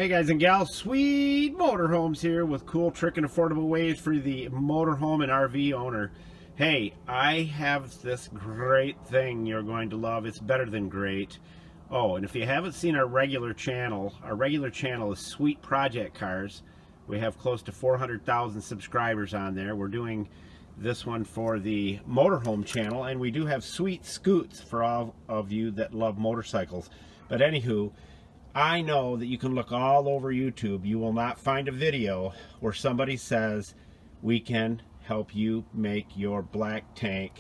Hey guys and gals, Sweet Motorhomes here with cool, trick, and affordable ways for the motorhome and RV owner. Hey, I have this great thing you're going to love. It's better than great. Oh, and if you haven't seen our regular channel is Sweet Project Cars. We have close to 400,000 subscribers on there. We're doing this one for the motorhome channel, and we do have Sweet Scoots for all of you that love motorcycles. But anywho, I know that you can look all over YouTube. You will not find a video where somebody says we can help you make your black tank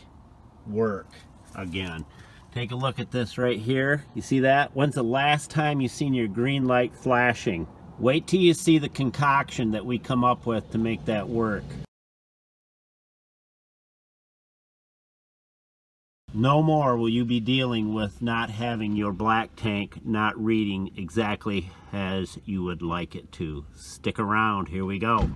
work again. Take a look at this right here. You see that? When's the last time you seen your green light flashing? Wait till you see the concoction that we come up with to make that work. No more will you be dealing with not having your black tank not reading exactly as you would like it to. Stick around, here we go.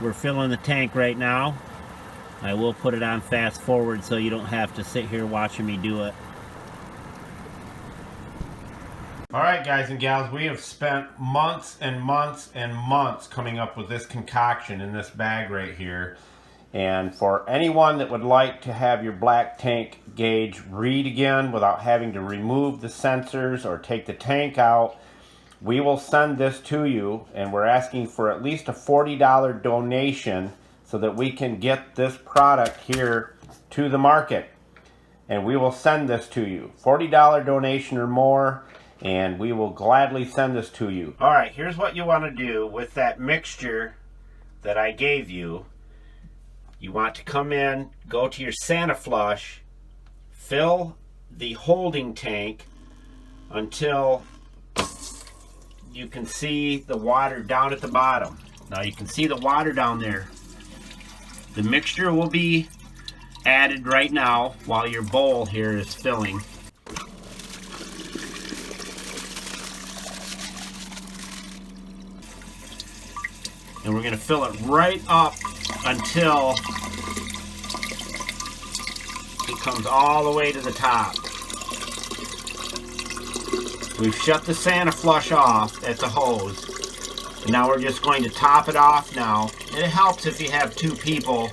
We're filling the tank right now. I will put it on fast forward so you don't have to sit here watching me do it. Alright guys and gals, we have spent months and months and months coming up with this concoction in this bag right here. And for anyone that would like to have your black tank gauge read again without having to remove the sensors or take the tank out, we will send this to you, and we're asking for at least a $40 donation so that we can get this product here to the market. And we will send this to you. $40 donation or more, and we will gladly send this to you. All right, here's what you want to do with that mixture that I gave you. You want to come in, go to your Santa Flush, fill the holding tank until you can see the water down at the bottom. Now you can see the water down there. The mixture will be added right now while your bowl here is filling. And we're going to fill it right up until it comes all the way to the top. We've shut the Santa Flush off at the hose. And now we're just going to top it off now. And it helps if you have two people,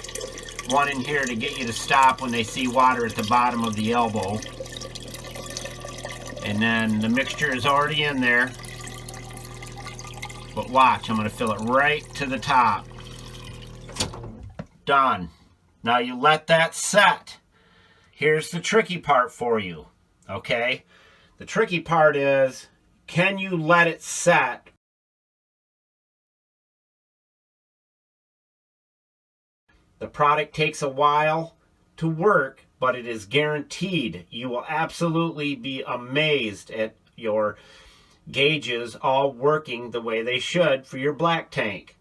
one in here to get you to stop when they see water at the bottom of the elbow. And then the mixture is already in there. But watch, I'm going to fill it right to the top. Done. Now you let that set. Here's the tricky part for you, okay? The tricky part is, can you let it set? The product takes a while to work, but it is guaranteed. You will absolutely be amazed at your gauges all working the way they should for your black tank.